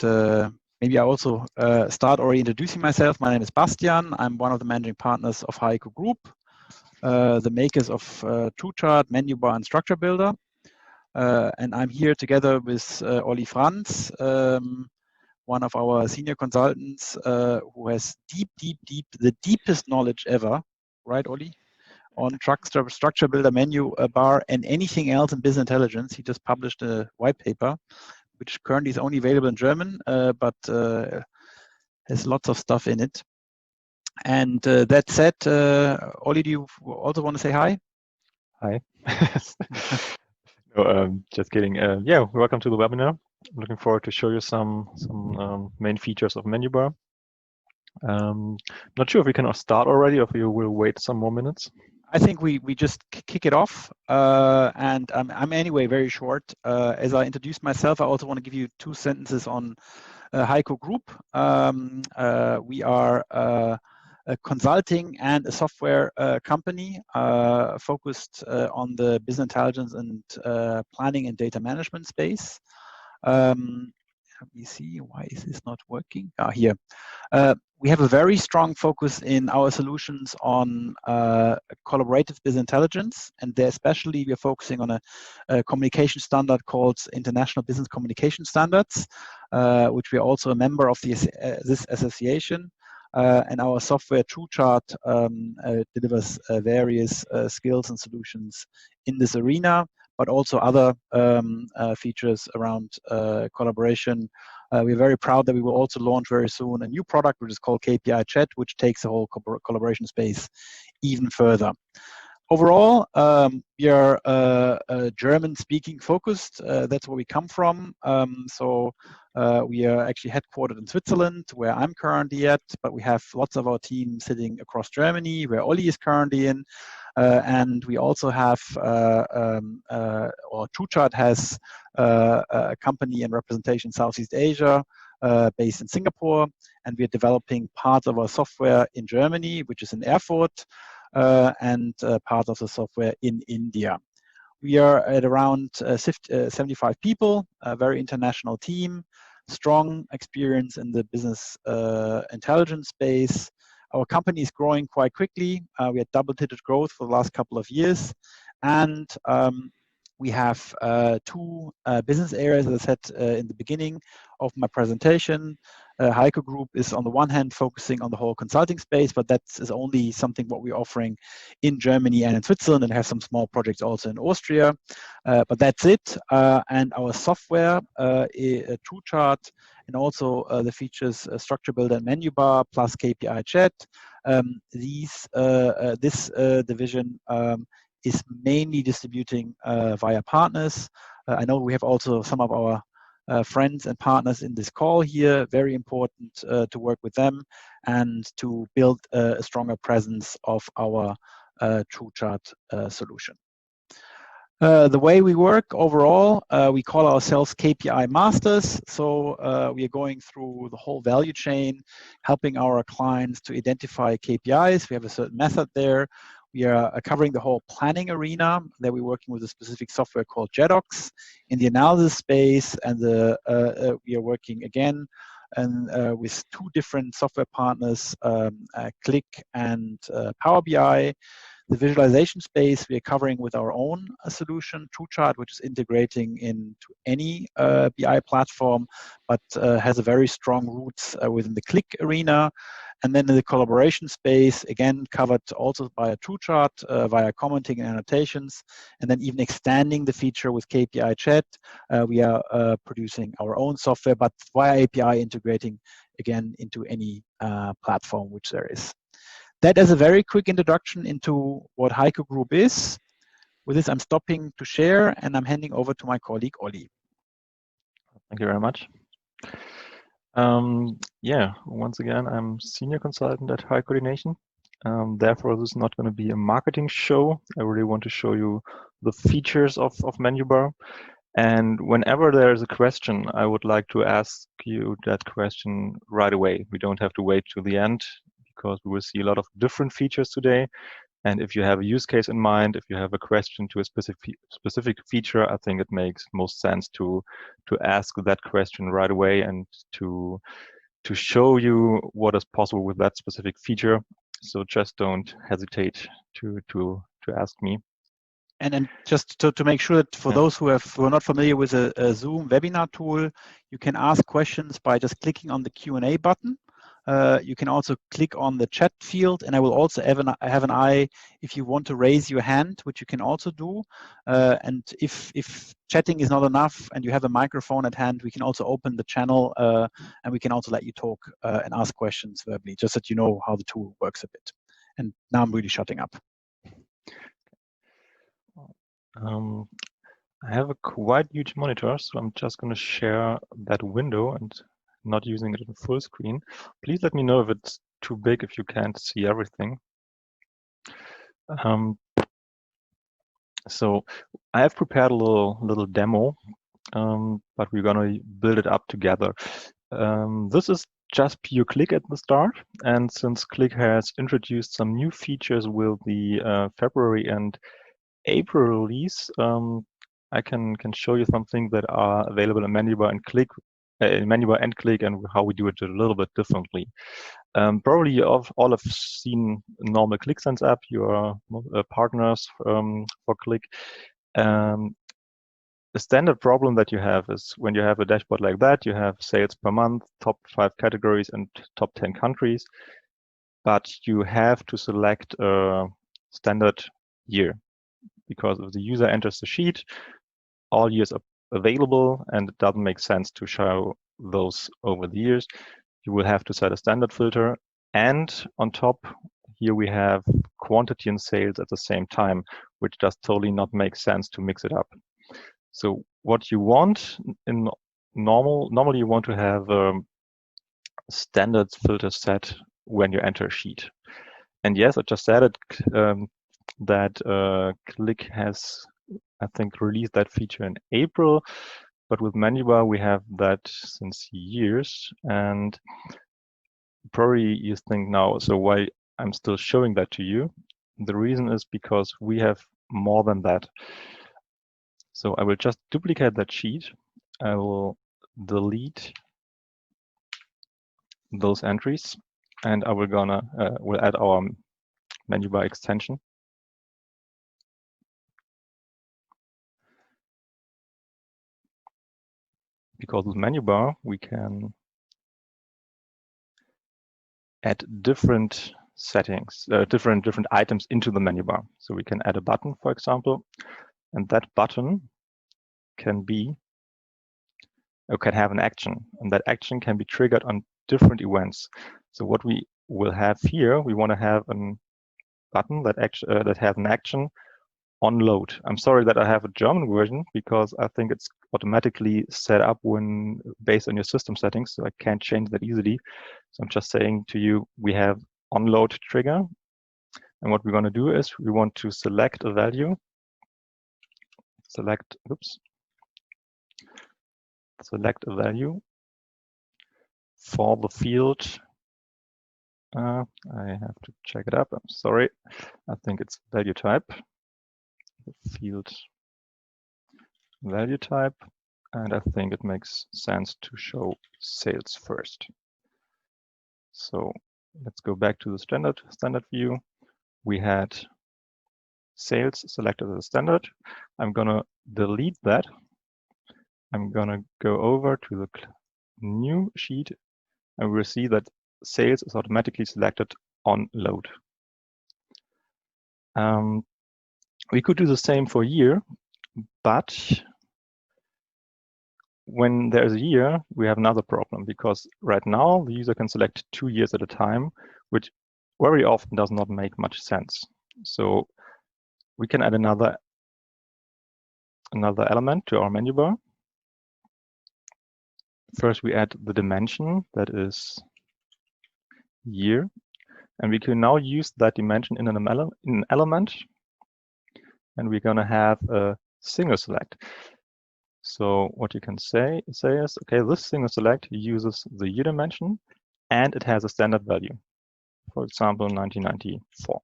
maybe I also start already introducing myself. My name is Bastian. I'm one of the managing partners of Heiko Group, the makers of TrueChart, Menubar, and Structurebuilder. And I'm here together with Olli Franz, one of our senior consultants who has the deepest knowledge ever, right, Olli? On Structurebuilder, Menubar, and anything else in business intelligence. He just published a white paper, which currently is only available in German, but has lots of stuff in it. And that said, Olli, do you also want to say hi? Hi. No, just kidding. Yeah, welcome to the webinar. I'm looking forward to show you some main features of Menubar. Not sure if we can start already, or if you will wait some more minutes. I think we just kick it off, and I'm anyway very short. As I introduced myself, I also want to give you 2 sentences on Heiko Group. We are a consulting and a software company focused on the business intelligence and planning and data management space. Let me see, why is this not working? Here. We have a very strong focus in our solutions on collaborative business intelligence, and there especially we are focusing on a communication standard called International Business Communication Standards, which we are also a member of this association. And our software TrueChart delivers various skills and solutions in this arena, but also other features around collaboration. We're very proud that we will also launch very soon a new product which is called KPI Chat, which takes the whole collaboration space even further. Overall, we are German-speaking focused. That's where we come from. So we are actually headquartered in Switzerland, where I'm currently at, but we have lots of our team sitting across Germany, where Olli is currently in. And we also have, or TrueChart has a company and representation in Southeast Asia, based in Singapore, and we are developing parts of our software in Germany, which is in Erfurt, and part of the software in India. We are at around 75 people, a very international team, strong experience in the business intelligence space. Our company is growing quite quickly. We had double-digit growth for the last couple of years, and we have 2 business areas, as I said in the beginning of my presentation. Heiko Group is on the one hand focusing on the whole consulting space, but that is only something what we're offering in Germany and in Switzerland, and have some small projects also in Austria. But that's it. And our software, TrueChart, and also the features Structurebuilder and Menubar plus KPI Chat. This division is mainly distributing via partners. I know we have also some of our friends and partners in this call here. Very important to work with them and to build a stronger presence of our TrueChart solution. The way we work overall, we call ourselves KPI masters. So we are going through the whole value chain, helping our clients to identify KPIs. We have a certain method there. We are covering the whole planning arena. There we're working with a specific software called JEDOX in the analysis space, and we are working again and with 2 different software partners, Click and Power BI. The visualization space we are covering with our own solution, TrueChart, which is integrating into any BI platform, but has a very strong roots within the Click arena. And then in the collaboration space, again, covered also by a TrueChart, via commenting and annotations, and then even extending the feature with KPI Chat. We are producing our own software, but via API integrating, again, into any platform which there is. That is a very quick introduction into what Heiko Group is. With this, I'm stopping to share, and I'm handing over to my colleague, Olli. Thank you very much. Yeah, once again, I'm senior consultant at High Coordination. Therefore, this is not going to be a marketing show. I really want to show you the features of Menubar. And whenever there is a question, I would like to ask you that question right away. We don't have to wait till the end, because we will see a lot of different features today. And if you have a use case in mind, if you have a question to a specific feature, I think it makes most sense to ask that question right away and to show you what is possible with that specific feature. So just don't hesitate to ask me. And just to make sure that for those who are not familiar with a Zoom webinar tool, you can ask questions by just clicking on the Q&A button. You can also click on the chat field, and I will also have an eye if you want to raise your hand, which you can also do. And if chatting is not enough and you have a microphone at hand, we can also open the channel and we can also let you talk and ask questions verbally, just so that you know how the tool works a bit. And now I'm really shutting up. I have a quite huge monitor, so I'm just going to share that window and not using it in full screen. Please let me know if it's too big, if you can't see everything. So I have prepared a little demo, but we're going to build it up together. This is just pure Qlik at the start, and since Qlik has introduced some new features with the February and April release, I can show you something that are available in Menubar and Qlik, and how we do it a little bit differently. Probably you all have seen normal Qlik Sense app, your partners for Qlik. The standard problem that you have is when you have a dashboard like that, you have sales per month, top 5 categories, and top 10 countries, but you have to select a standard year, because if the user enters the sheet, all years are available, and it doesn't make sense to show those over the years. You will have to set a standard filter, and on top here we have quantity and sales at the same time, which does totally not make sense to mix it up. So what you want in normally you want to have a standard filter set when you enter a sheet. And yes, I just said it, that Qlik has, I think, released that feature in April, but with Menubar we have that since years. And probably you think now, so why I'm still showing that to you? The reason is because we have more than that. So I will just duplicate that sheet. I will delete those entries, and I will we'll add our Menubar extension. Because with Menubar we can add different settings, different items into the Menubar. So we can add a button, for example, and that button can have an action, and that action can be triggered on different events. So what we will have here, we want to have a button that has an action on load. I'm sorry that I have a German version because I think it's automatically set up when based on your system settings, so I can't change that easily. So I'm just saying to you, we have on load trigger, and what we're going to do is we want to select a value. Select a value for the field. I have to check it up. I'm sorry. I think it's value type. The field value type, and I think it makes sense to show sales first. So let's go back to the standard view. We had sales selected as a standard. I'm gonna delete that. I'm gonna go over to the new sheet, and we'll see that sales is automatically selected on load. We could do the same for year, but when there's a year, we have another problem, because right now the user can select 2 years at a time, which very often does not make much sense. So we can add another element to our menu bar. First, we add the dimension, that is year, and we can now use that dimension in an element, and we're going to have a single select. So what you can say is, okay, this single select uses the year dimension, and it has a standard value, for example, 1994.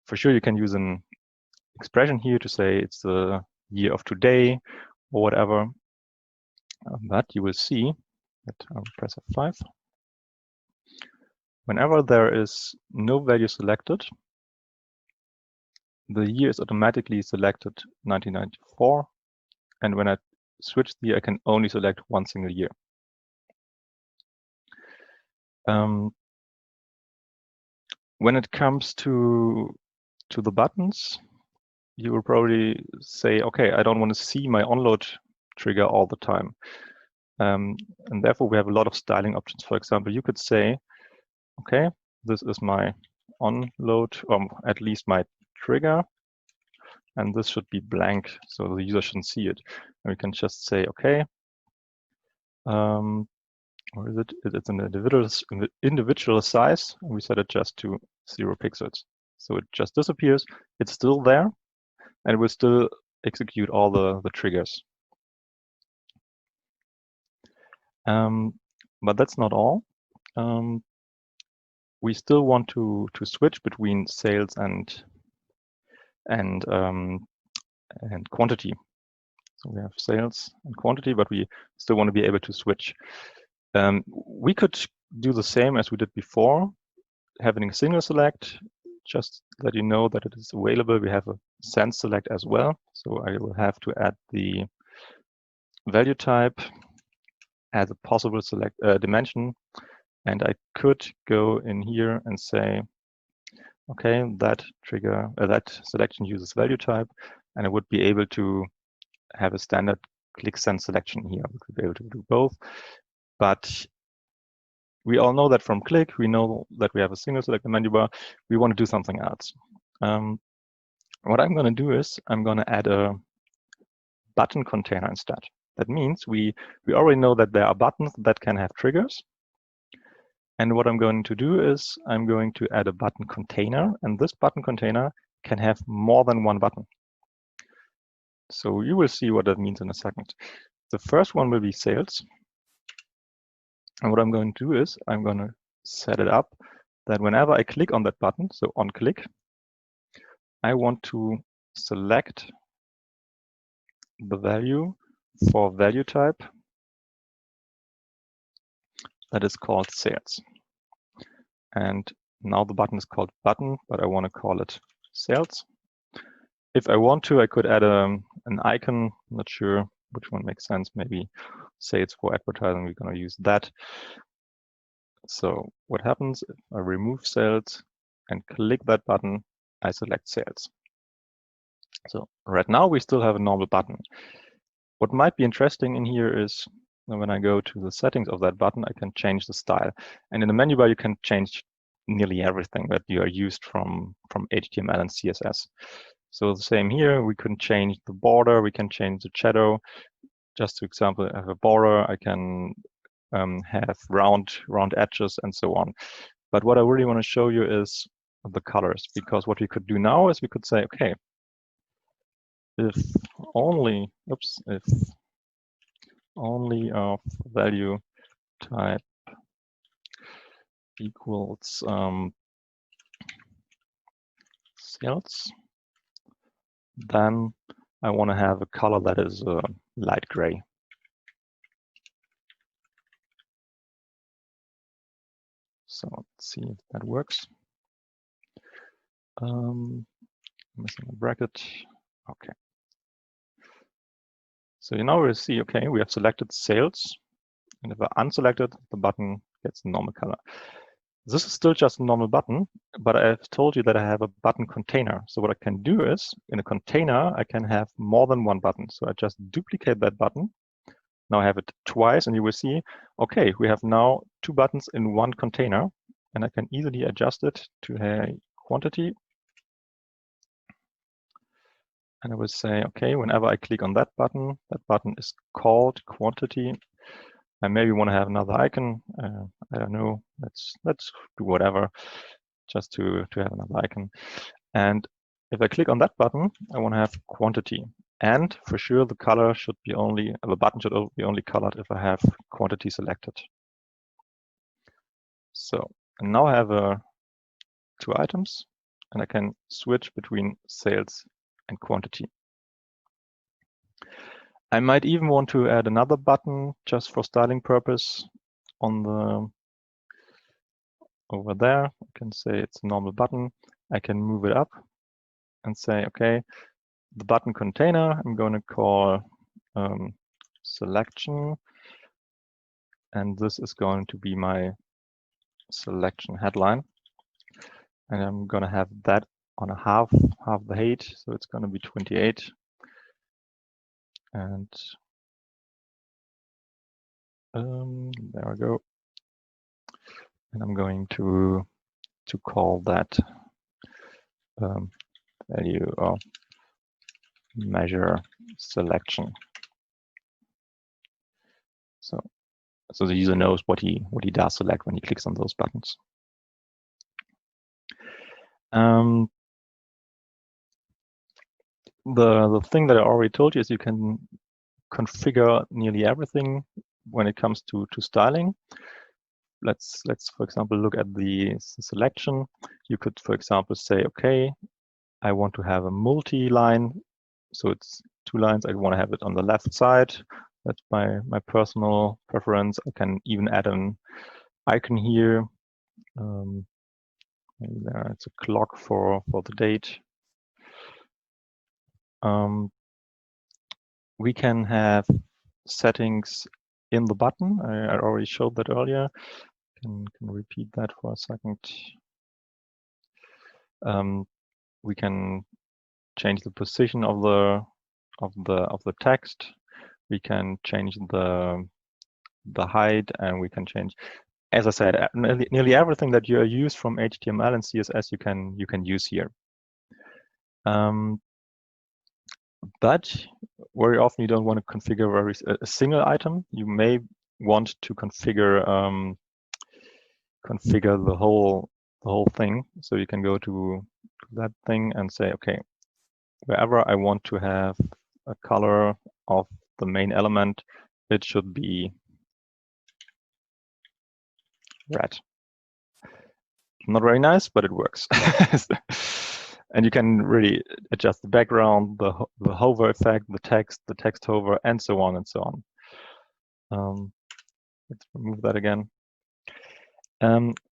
For sure, you can use an expression here to say it's the year of today or whatever. But you will see that I'll press F5. Whenever there is no value selected, the year is automatically selected 1994. And when I switch the year, I can only select one single year. When it comes to the buttons, you will probably say, okay, I don't want to see my onload trigger all the time. And therefore, we have a lot of styling options. For example, you could say, okay, this is my onload, at least my trigger, and this should be blank, so the user shouldn't see it. And we can just say, okay, or is it? It's an individual size, and we set it just to 0 pixels. So it just disappears. It's still there, and it will still execute all the triggers. But that's not all. We still want to switch between sales and quantity. So we have sales and quantity, but we still want to be able to switch. We could do the same as we did before, having a single select. Just let you know that it is available. We have a sense select as well. So I will have to add the value type as a possible select dimension. And I could go in here and say, okay, that trigger, that selection uses value type, and I would be able to have a standard click sense selection here. We could be able to do both, but we all know that from click, we know that we have a single select in Menubar. We want to do something else. What I'm going to do is I'm going to add a button container instead. That means we already know that there are buttons that can have triggers. And what I'm going to do is I'm going to add a button container, and this button container can have more than one button. So you will see what that means in a second. The first one will be sales. And what I'm going to do is I'm going to set it up that whenever I click on that button, so on click, I want to select the value for value type that is called sales. And now the button is called button, but I want to call it sales. If I want to, I could add an icon. I'm not sure which one makes sense. Maybe sales for advertising, we're going to use that. So what happens if I remove sales and click that button, I select sales. So right now we still have a normal button. What might be interesting in here is when I go to the settings of that button, I can change the style. And in the menu bar, you can change nearly everything that you are used from HTML and CSS. So the same here, we can change the border, we can change the shadow. Just to example, I have a border, I can have round edges and so on. But what I really want to show you is the colors, because what we could do now is we could say, okay, if only of value type equals sales, then I want to have a color that is light gray. So let's see if that works. Missing a bracket. Okay. So you now will see, okay, we have selected sales, and if I unselected, the button gets a normal color. This is still just a normal button, but I've told you that I have a button container. So what I can do is, in a container, I can have more than one button. So I just duplicate that button. Now I have it twice, and you will see, okay, we have now 2 buttons in one container, and I can easily adjust it to a quantity. And I will say, okay, whenever I click on that button is called quantity. I maybe want to have another icon. I don't know. Let's do whatever, just to have another icon. And if I click on that button, I want to have quantity. And for sure, the color should be only, the button should be only colored if I have quantity selected. So and now I have 2 items. and I can switch between sales and quantity. I might even want to add another button just for styling purpose on the over there. I can say it's a normal button. I can move it up and say, okay, the button container I'm going to call selection, and this is going to be my selection headline, and I'm going to have that on a half the height, so it's going to be 28, and there we go. And I'm going to call that value or measure selection. So the user knows what he does select when he clicks on those buttons. The thing that I already told you is you can configure nearly everything when it comes to styling. Let's for example look at the selection. You could, for example, say, okay, I want to have a multi-line, so it's 2 lines. I want to have it on the left side. That's my personal preference. I can even add an icon here. Maybe there it's a clock for the date. We can have settings in the button. I already showed that earlier. Can repeat that for a second. We can change the position of the text. We can change the height, and we can change, as I said, nearly everything that you use from HTML and CSS you can use here. But very often you don't want to configure a single item. You may want to configure the whole thing. So you can go to that thing and say, okay, wherever I want to have a color of the main element, it should be red. Not very nice, but it works. And you can really adjust the background, the hover effect, the text hover, and so on and so on. Let's remove that again.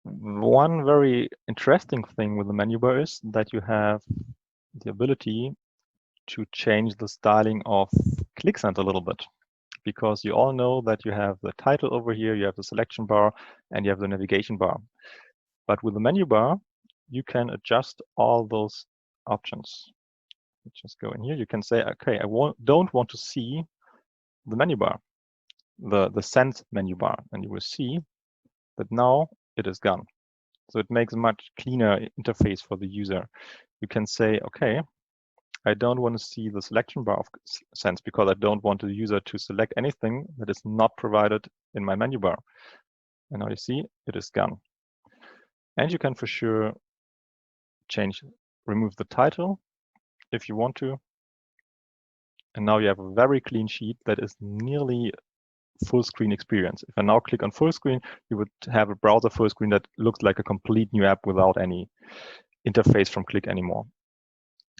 One very interesting thing with the menu bar is that you have the ability to change the styling of ClickSense a little bit, because you all know that you have the title over here, you have the selection bar, and you have the navigation bar. But with the menu bar, you can adjust all those options. Just go in here. You can say, okay, don't want to see the menu bar, the send menu bar, and you will see that now it is gone. So it makes a much cleaner interface for the user. You can say, okay, I don't want to see the selection bar of sense because I don't want the user to select anything that is not provided in my menu bar. And now you see it is gone. And you can for sure remove the title if you want to. And now you have a very clean sheet that is nearly full screen experience. If I now click on full screen, you would have a browser full screen that looks like a complete new app without any interface from Click anymore.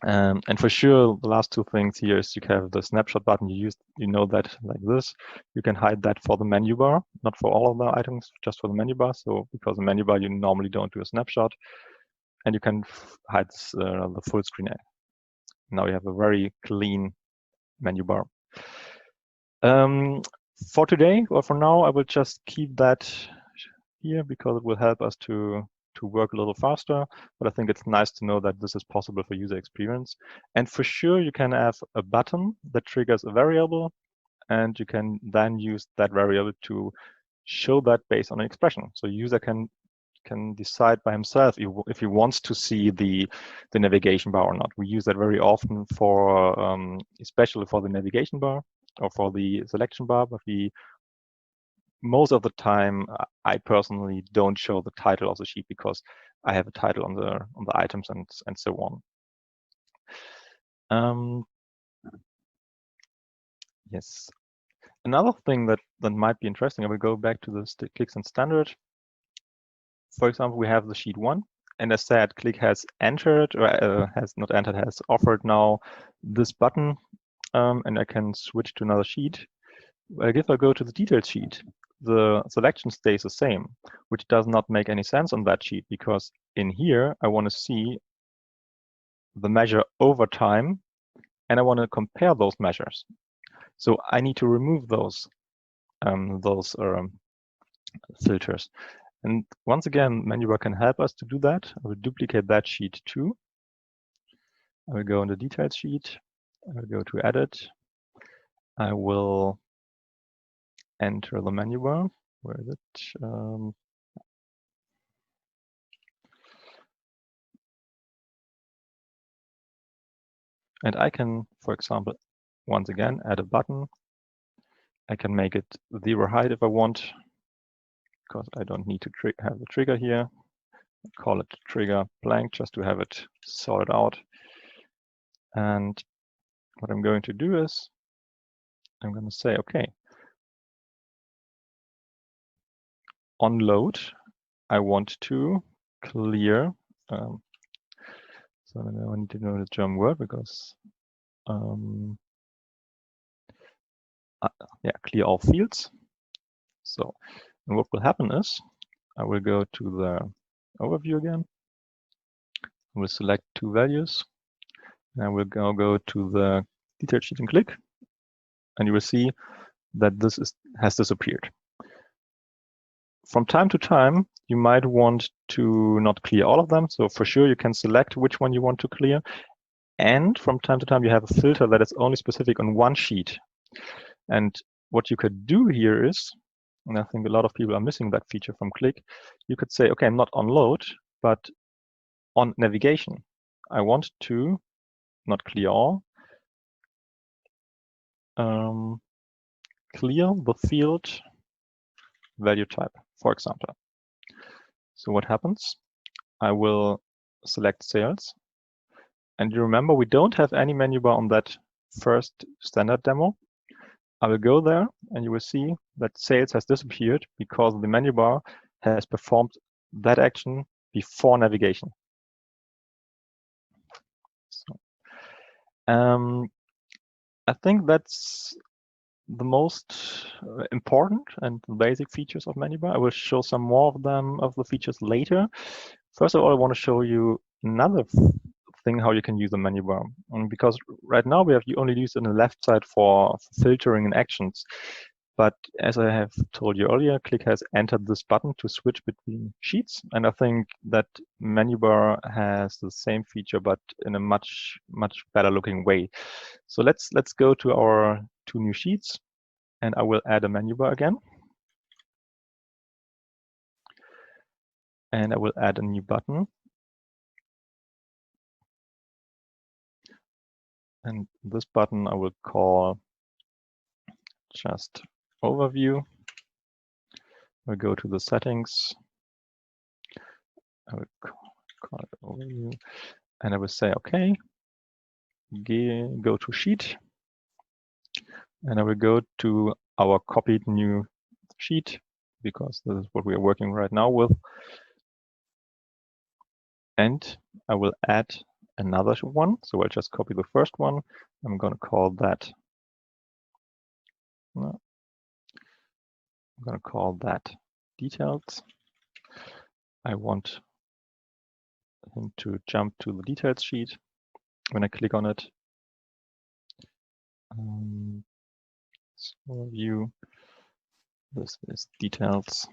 And for sure, the last 2 things here is you have the snapshot button. You know that like this. You can hide that for the menu bar, not for all of the items, just for the menu bar. So because the menu bar, you normally don't do a snapshot, and you can hide the full screen. Now you have a very clean menu bar. For today, or for now, I will just keep that here because it will help us to work a little faster. But I think it's nice to know that this is possible for user experience. And for sure, you can have a button that triggers a variable, and you can then use that variable to show that based on an expression. So user can decide by himself if he wants to see the navigation bar or not. We use that very often for especially for the navigation bar or for the selection bar, but most of the time I personally don't show the title of the sheet because I have a title on the items and so on. Yes. Another thing that might be interesting, I will go back to the ClickSense standard. For example, we have the sheet 1, and as said, Click has entered, or has not entered, has offered now this button, and I can switch to another sheet. If I go to the details sheet, the selection stays the same, which does not make any sense on that sheet, because in here I want to see the measure over time, and I want to compare those measures. So I need to remove those filters. And once again, Menubar can help us to do that. I will duplicate that sheet too. I will go in the details sheet. I will go to edit. I will enter the menu bar. Where is it? And I can, for example, once again, add a button. I can make it 0 height if I want, because I don't need to have the trigger here. Call it trigger blank just to have it sorted out. And what I'm going to do is I'm going to say, okay, on load, I want to clear. So now I need to know the German word because, yeah, clear all fields. So, and what will happen is I will go to the overview again. I will select 2 values. And I will go to the detail sheet and click, and you will see that this has disappeared. From time to time, you might want to not clear all of them. So for sure, you can select which one you want to clear. And from time to time, you have a filter that is only specific on one sheet. And what you could do here is, and I think a lot of people are missing that feature from Click, you could say, okay, not on load, but on navigation. I want to not clear all, clear the field value type, for example. So what happens? I will select sales. And you remember, we don't have any menu bar on that first standard demo. I will go there and you will see that sales has disappeared because the menu bar has performed that action before navigation. So, I think that's the most important and basic features of menu bar. I will show some more of them, of the features later. First of all, I want to show you another thing how you can use the menu bar. And because right now we have only used it on the left side for filtering and actions. But as I have told you earlier, Click has entered this button to switch between sheets. And I think that menu bar has the same feature, but in a much better looking way. So let's go to our 2 new sheets, and I will add a menu bar again. And I will add a new button. And this button I will call just overview. I'll go to the settings. I will call it overview. And I will say, okay, go to sheet. And I will go to our copied new sheet, because this is what we are working right now with. And I will add another one. So I'll just copy the first one. I'm going to call that. I'm going to call that details. I want him to jump to the details sheet when I click on it. Overview. This is details.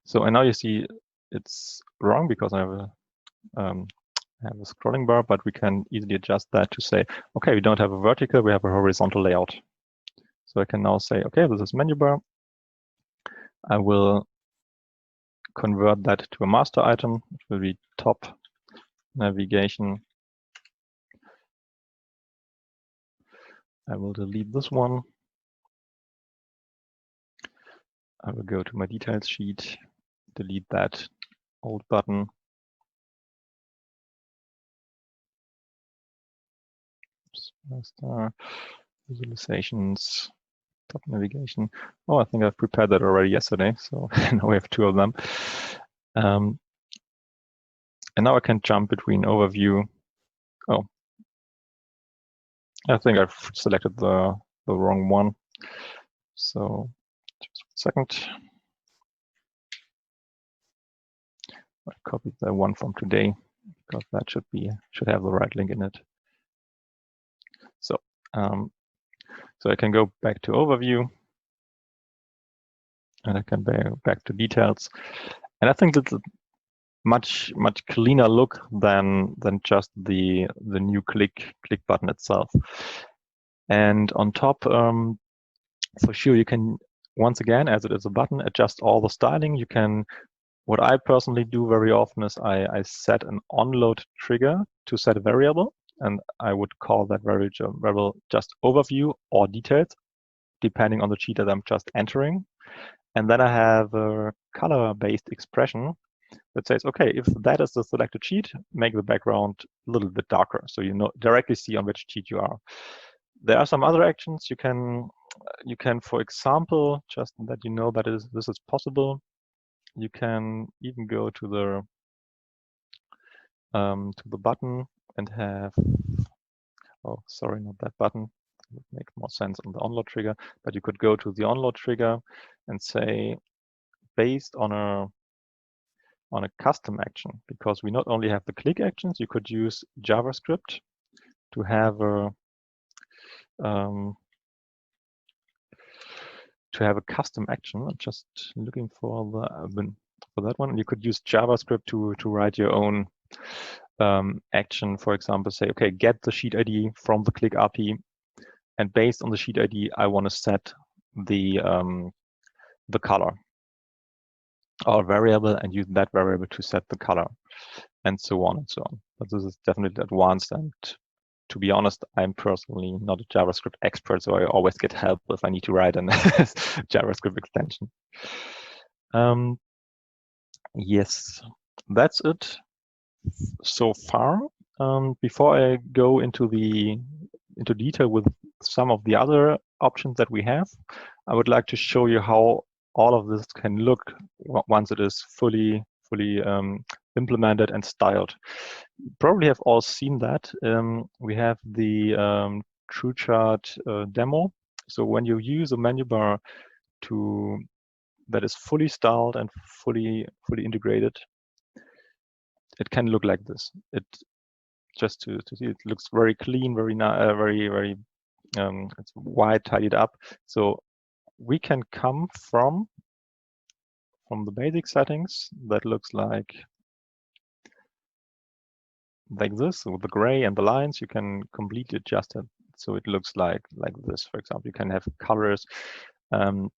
So and now you see it's wrong because I have a scrolling bar, but we can easily adjust that to say, okay, we don't have a vertical, we have a horizontal layout. So I can now say, okay, this is menu bar. I will convert that to a master item. It will be top navigation. I will delete this one. I will go to my details sheet, delete that old button. Master visualizations, top navigation. Oh, I think I've prepared that already yesterday, so now we have two of them. And now I can jump between overview. Oh, I think I've selected the wrong one. So just a second. I copied the one from today because that should have the right link in it. So so I can go back to overview, and I can go back to details. And I think that's a much cleaner look than just the new click button itself. And on top, for sure, you can once again, as it is a button, adjust all the styling. You can. What I personally do very often is I set an onload trigger to set a variable, and I would call that variable just overview or details, depending on the sheet that I'm just entering. And then I have a color-based expression that says, okay, if that is the selected sheet, make the background a little bit darker, so you directly see on which sheet you are. There are some other actions you can, for example, just that you know that this is possible. You can even go to the button and have, oh, sorry, not that button. It would make more sense on the onload trigger, but you could go to the onload trigger and say, based on a custom action, because we not only have the click actions, you could use JavaScript to have a custom action. I'm just looking for that one. You could use JavaScript to write your own action. For example, say, okay, get the sheet ID from the click API, and based on the sheet ID, I want to set the color or variable, and use that variable to set the color, and so on and so on. But this is definitely advanced, and to be honest, I'm personally not a JavaScript expert, so I always get help if I need to write a JavaScript extension. Yes, that's it so far. Before I go into detail with some of the other options that we have, I would like to show you how all of this can look once it is fully implemented and styled. You probably have all seen that. We have the TrueChart demo. So when you use a menu bar that is fully styled and fully integrated, it can look like this. It just to see, it looks very clean, very it's wide, tidied up. So we can come from the basic settings that looks like this with the gray and the lines. You can completely adjust it so it looks like this. For example, you can have colors, and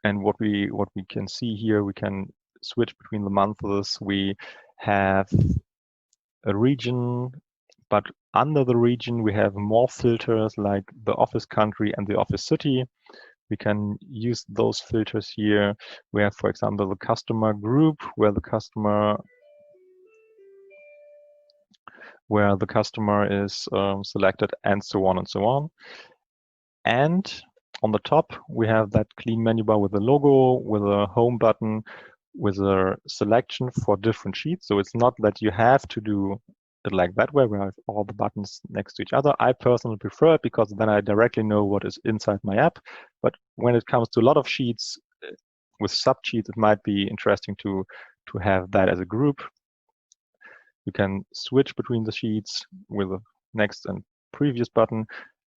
what we can see here, we can switch between the months. We have a region, but under the region we have more filters like the office country and the office city. We can use those filters here. We have, for example, the customer group where the customer is selected, and so on and so on. And on the top, we have that clean menu bar with a logo, with a home button, with a selection for different sheets. So it's not that you have to do it like that way, where I have all the buttons next to each other. I personally prefer it because then I directly know what is inside my app. But when it comes to a lot of sheets with sub-sheets, it might be interesting to have that as a group. You can switch between the sheets with the next and previous button.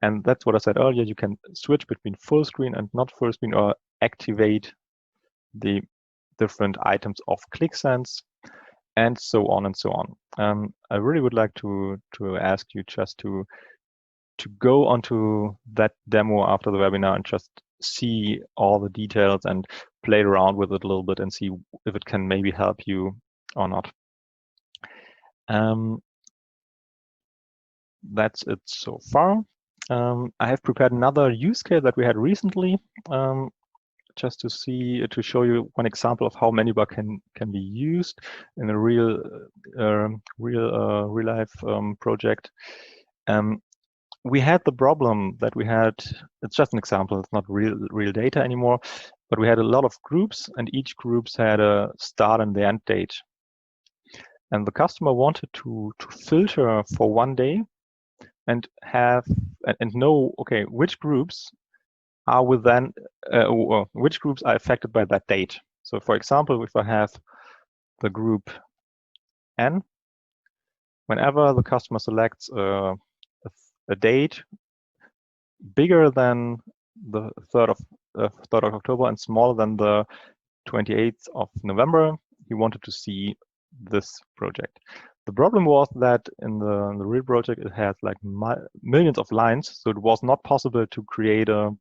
And that's what I said earlier. You can switch between full screen and not full screen, or activate the different items of ClickSense, and so on and so on. I really would like to ask you just to go onto that demo after the webinar and just see all the details and play around with it a little bit and see if it can maybe help you or not. That's it so far. I have prepared another use case that we had recently, just to show you one example of how Menubar can be used in a real life project. we had the problem that we had, it's just an example, it's not real data anymore, but we had a lot of groups, and each groups had a start and the end date. And the customer wanted to filter for one day and know, okay, which groups are within, which groups are affected by that date. So for example, if I have the group N, whenever the customer selects a date bigger than the 3rd of October and smaller than the 28th of November, he wanted to see this project. The problem was that in the real project, it has like millions of lines, so it was not possible to create a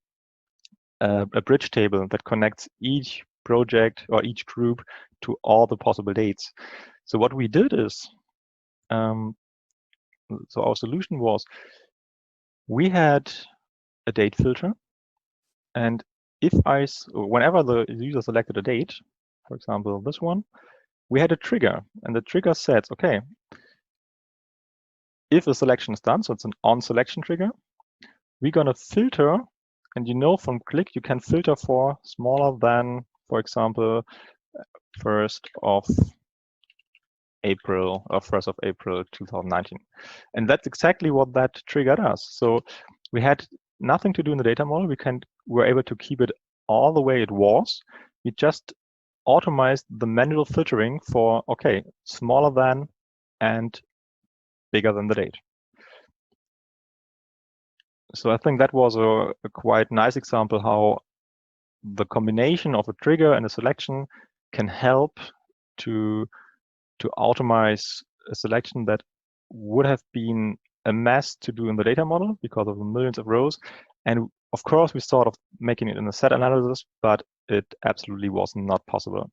bridge table that connects each project or each group to all the possible dates. So what we did is, so our solution was, we had a date filter, and whenever the user selected a date, for example, this one, we had a trigger, and the trigger said, okay, if a selection is done, so it's an on selection trigger, we're gonna filter, and you know from click you can filter for smaller than, for example, 1st of April 2019. And that's exactly what that trigger does. So we had nothing to do in the data model. We were able to keep it all the way it was. We just automized the manual filtering for, okay, smaller than and bigger than the date. So I think that was a quite nice example how the combination of a trigger and a selection can help to automate a selection that would have been a mess to do in the data model because of the millions of rows. And of course, we thought of making it in a set analysis, but it absolutely was not possible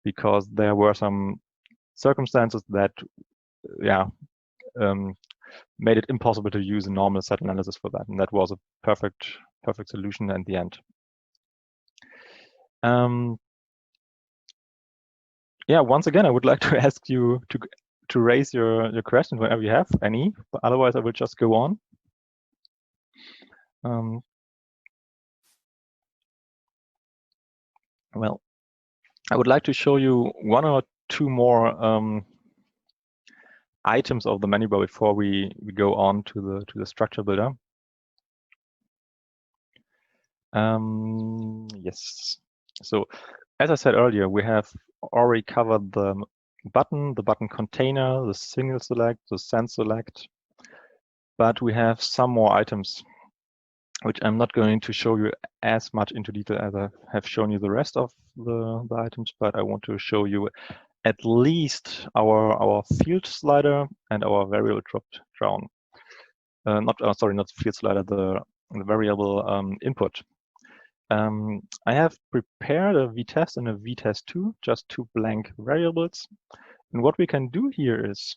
because there were some circumstances that, made it impossible to use a normal set analysis for that. And that was a perfect solution in the end. Once again, I would like to ask you to raise your questions whenever you have any, but otherwise I will just go on. Well, I would like to show you one or two more items of the Menubar before we go on to the structure builder. Yes. So as I said earlier, we have already covered the button container, the single select, the send select, but we have some more items which I'm not going to show you as much into detail as I have shown you the rest of the items, but I want to show you at least our field slider and our variable drop down. Not the field slider, the variable input. I have prepared a vtest and a vtest2, just two blank variables. And what we can do here is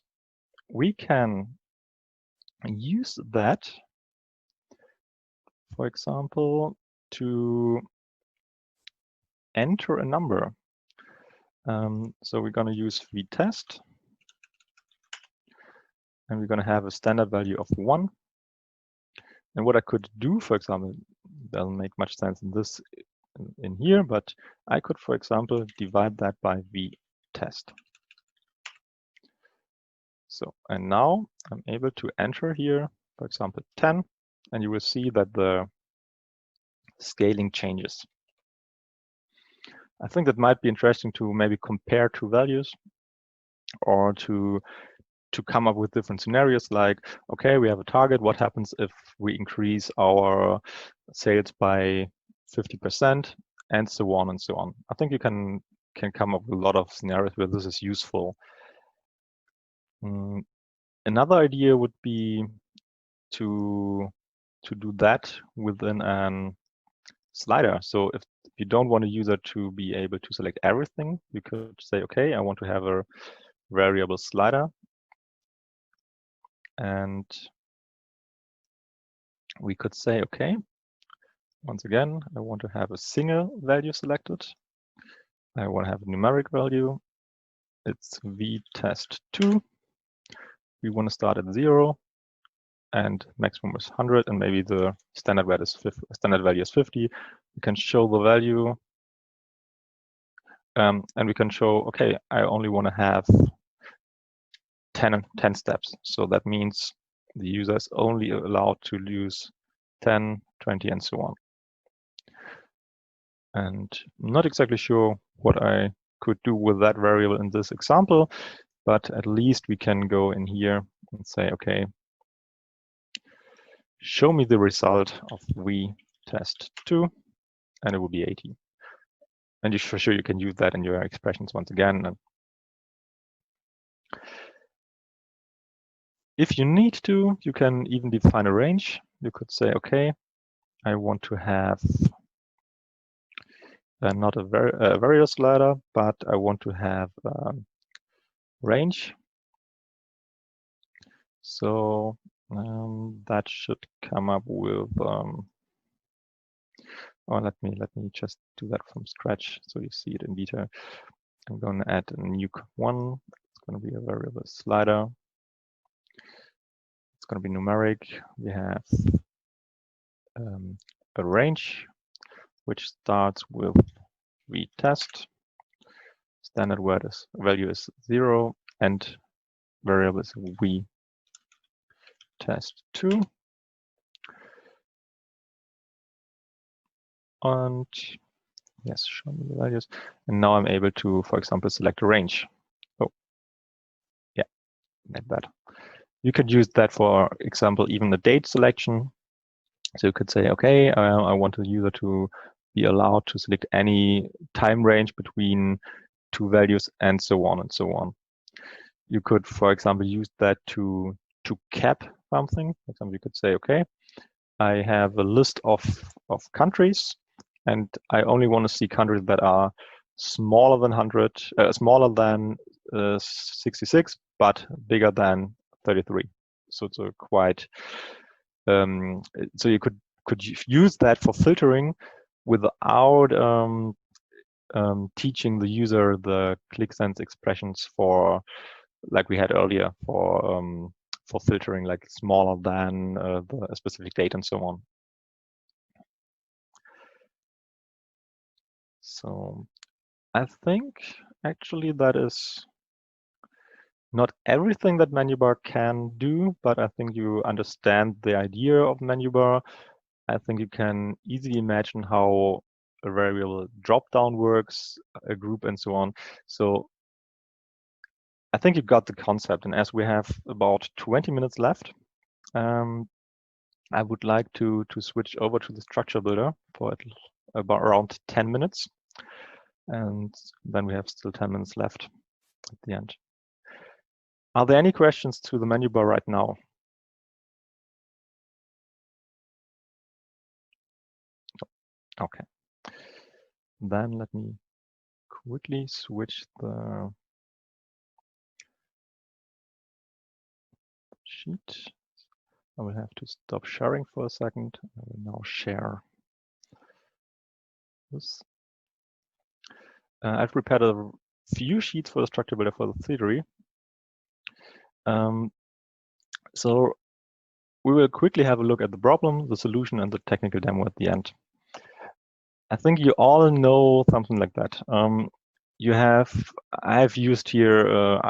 we can use that, for example, to enter a number. So we're going to use vtest, and we're going to have a standard value of 1. And what I could do, for example, doesn't make much sense in here, but I could, for example, divide that by vtest. So, and now I'm able to enter here, for example, 10, and you will see that the scaling changes. I think that might be interesting to maybe compare two values or to come up with different scenarios like, okay, we have a target. What happens if we increase our sales by 50% and so on and so on. I think you can come up with a lot of scenarios where this is useful. Another idea would be to do that within a slider. So if you don't want a user to be able to select everything, you could say, okay, I want to have a variable slider. And we could say, okay, once again, I want to have a single value selected. I want to have a numeric value. It's vtest2. We want to start at 0. and maximum is 100, and maybe the standard value is 50. We can show the value, and we can show, okay, I only want to have 10 steps. So that means the user is only allowed to use 10, 20, and so on. And I'm not exactly sure what I could do with that variable in this example, but at least we can go in here and say, okay, show me the result of v test 2, and it will be 80. And for sure you can use that in your expressions once again. And if you need to, you can even define a range. You could say, okay, I want to have not a variable slider, but I want to have range. So that should come up with. Oh, let me just do that from scratch so you see it in detail. I'm going to add a new one. It's going to be a variable slider. It's going to be numeric. We have a range which starts with v-test. Standard value is 0, and variable is v-test2. And yes, show me the values. And now I'm able to, for example, select a range. Oh, yeah, like that. You could use that, for example, even the date selection. So you could say, okay, I want the user to be allowed to select any time range between two values, and so on and so on. You could, for example, use that to cap something. For example, you could say, okay, I have a list of countries, and I only want to see countries that are smaller than 66, but bigger than 33. So it's a quite so you could use that for filtering without teaching the user the click sense expressions for, like we had earlier, for filtering, like smaller than the specific date and so on. So I think actually that is not everything that Menubar can do, but I think you understand the idea of Menubar. I think you can easily imagine how a variable drop-down works, a group, and so on. So I think you got the concept. And as we have about 20 minutes left, I would like to switch over to the structure builder for about around 10 minutes. And then we have still 10 minutes left at the end. Are there any questions to the menu bar right now? Okay. Then let me quickly switch the sheet. I will have to stop sharing for a second. I will now share this. I've prepared a few sheets for the structure builder for the theory. So we will quickly have a look at the problem, the solution, and the technical demo at the end. I think you all know something like that. I've used here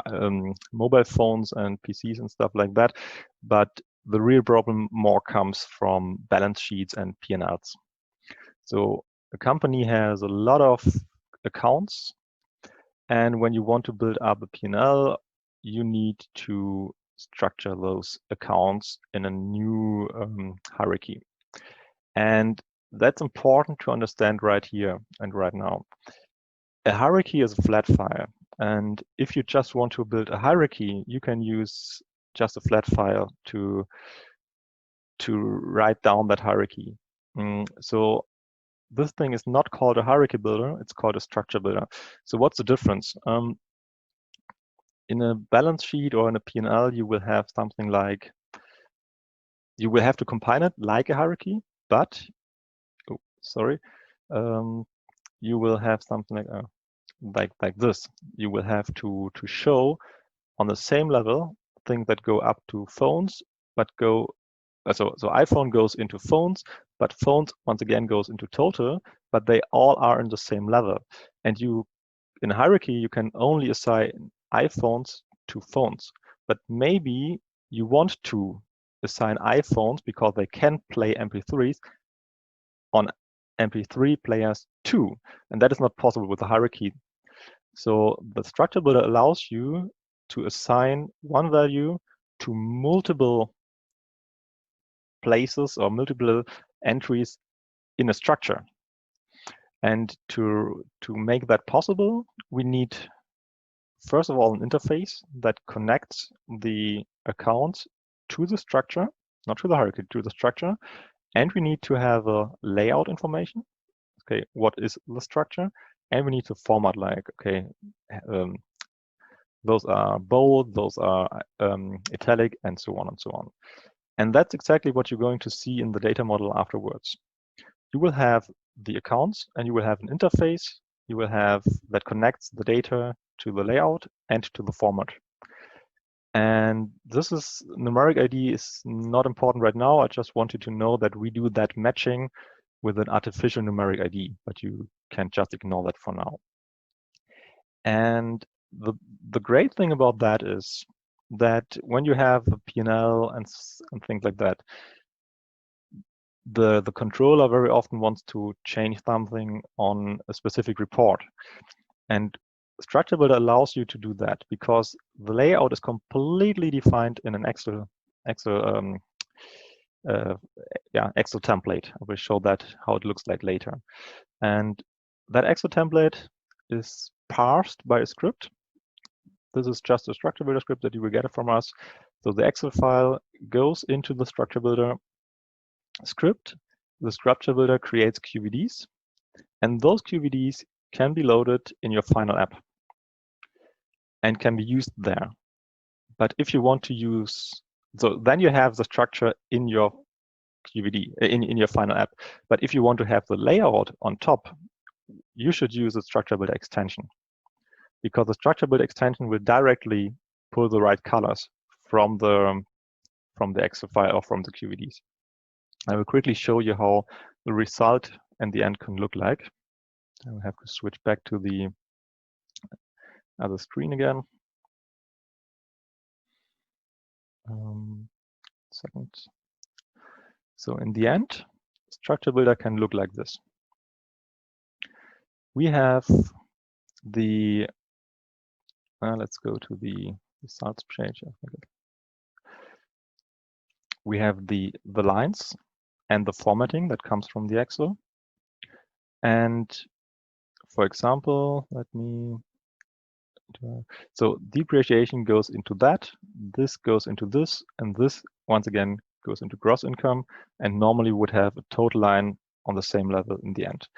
mobile phones and PCs and stuff like that, but the real problem more comes from balance sheets and P&Ls. So a company has a lot of accounts, and when you want to build up a P&L, you need to structure those accounts in a new hierarchy. And that's important to understand right here and right now. A hierarchy is a flat file. And if you just want to build a hierarchy, you can use just a flat file to write down that hierarchy. So this thing is not called a hierarchy builder, it's called a structure builder. So what's the difference? In a balance sheet or in a P&L, you will have something like, you will have to combine it like a hierarchy, but, you will have something like this. You will have to show on the same level things that go up to phones, but go so iPhone goes into phones, but phones once again goes into total, but they all are in the same level. And you, in a hierarchy, you can only assign iPhones to phones, but maybe you want to assign iPhones because they can play MP3s on MP3 players too, and that is not possible with a hierarchy. So the structure builder allows you to assign one value to multiple places or multiple entries in a structure. And to make that possible, we need, first of all, an interface that connects the accounts to the structure, not to the hierarchy, to the structure. And we need to have a layout information. Okay, what is the structure? And we need to format, like, okay, those are bold, those are italic, and so on and so on. And that's exactly what you're going to see in the data model afterwards. You will have the accounts, and you will have an interface you will have that connects the data to the layout and to the format. And this is, numeric ID is not important right now. I just want you to know that we do that matching with an artificial numeric ID, but you can just ignore that for now. And the great thing about that is that when you have a P&L and things like that, the controller very often wants to change something on a specific report. And Structurebuilder allows you to do that because the layout is completely defined in an Excel template. I will show that how it looks like later. And that Excel template is parsed by a script. This is just a Structurebuilder script that you will get from us. So the Excel file goes into the Structurebuilder script. The Structurebuilder creates QVDs, and those QVDs can be loaded in your final app and can be used there. But if you want to use, so then you have the structure in your QVD, in your final app. But if you want to have the layout on top, you should use the Structurebuilder extension, because the Structurebuilder extension will directly pull the right colors from the Excel file or from the QVDs. I will quickly show you how the result in the end can look like. I will have to switch back to the other screen again. Second. So in the end, Structurebuilder can look like this. We have the, let's go to the results page. We have the lines and the formatting that comes from the Excel. And for example, so depreciation goes into that, this goes into this, and this once again goes into gross income, and normally would have a total line on the same level in the end.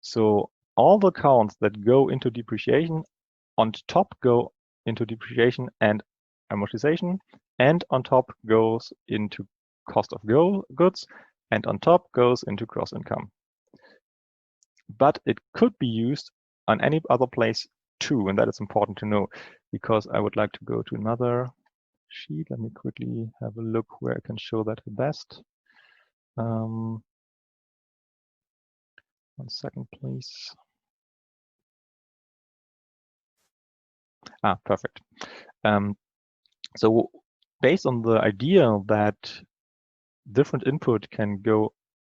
So all the accounts that go into depreciation on top go into depreciation and amortization, and on top goes into cost of goods, and on top goes into gross income. But it could be used on any other place too, and that is important to know, because I would like to go to another sheet. Let me quickly have a look where I can show that the best. 1 second, please. Perfect. So based on the idea that different input can go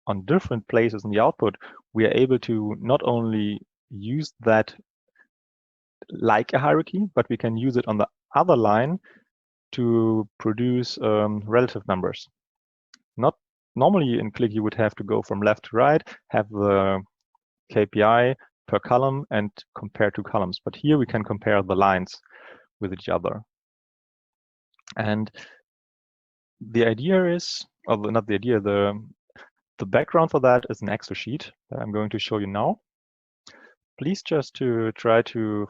on different places in the output, we are able to not only use that like a hierarchy, but we can use it on the other line to produce relative numbers. Not normally in Qlik you would have to go from left to right, have the KPI per column and compare two columns, but here we can compare the lines with each other. And the idea is, or not the idea, the background for that is an Excel sheet that I'm going to show you now. Please just to try to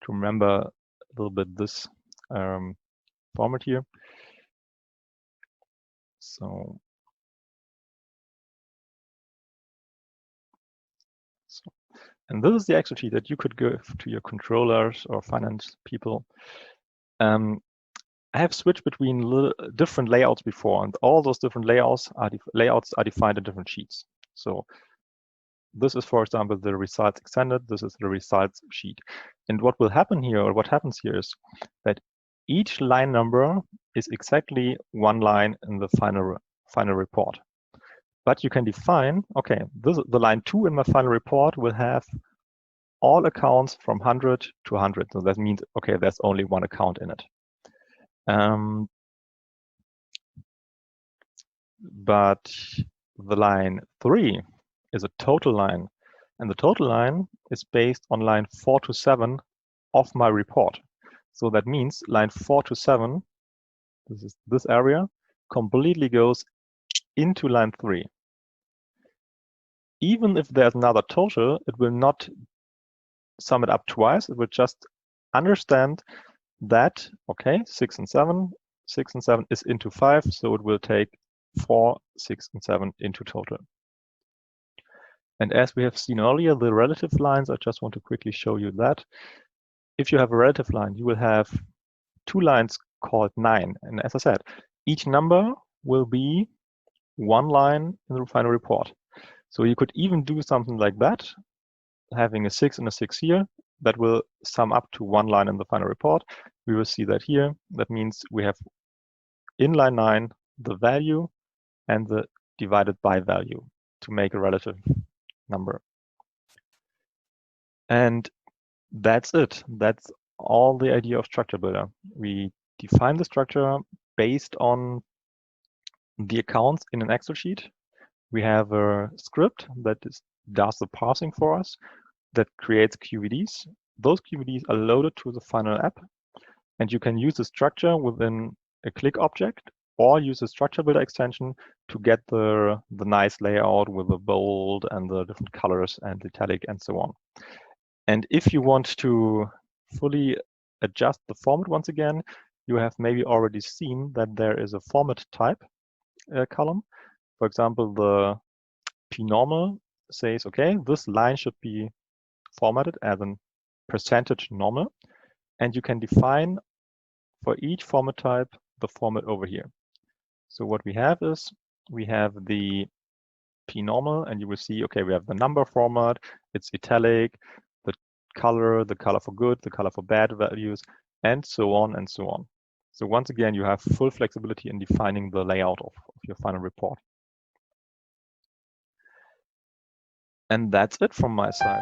remember a little bit this format here. So and this is the Excel sheet that you could give to your controllers or finance people. I have switched between different layouts before, and all those different layouts are defined in different sheets. So this is, for example, the results extended. This is the results sheet. And what will happen here, or what happens here, is that each line number is exactly one line in the final report. But you can define, okay, the line 2 in my final report will have all accounts from 100 to 100. So that means, okay, there's only one account in it. But the line 3 is a total line, and the total line is based on line 4 to 7 of my report. So that means line 4 to 7, this is this area, completely goes into line 3. Even if there's another total, it will not sum it up twice. It will just understand that, okay, 6 and 7 is into 5, so it will take 4, 6, and 7 into total. And as we have seen earlier, the relative lines, I just want to quickly show you that. If you have a relative line, you will have two lines called 9. And as I said, each number will be one line in the final report. So you could even do something like that, having a 6 and a 6 here, that will sum up to one line in the final report. We will see that here. That means we have in line 9 the value and the divided by value to make a relative number. And that's it. That's all the idea of Structurebuilder. We define the structure based on the accounts in an Excel sheet. We have a script that does the parsing for us, that creates QVDs. Those QVDs are loaded to the final app, and you can use the structure within a click object or use the Structurebuilder extension to get the nice layout with the bold and the different colors and italic and so on. And if you want to fully adjust the format once again, you have maybe already seen that there is a format type column. For example, the pnormal says, okay, this line should be formatted as a percentage normal. And you can define for each format type the format over here. So what we have is, we have the pnormal, and you will see, okay, we have the number format, it's italic, the color for good, the color for bad values, and so on and so on. So once again, you have full flexibility in defining the layout of your final report. And that's it from my side.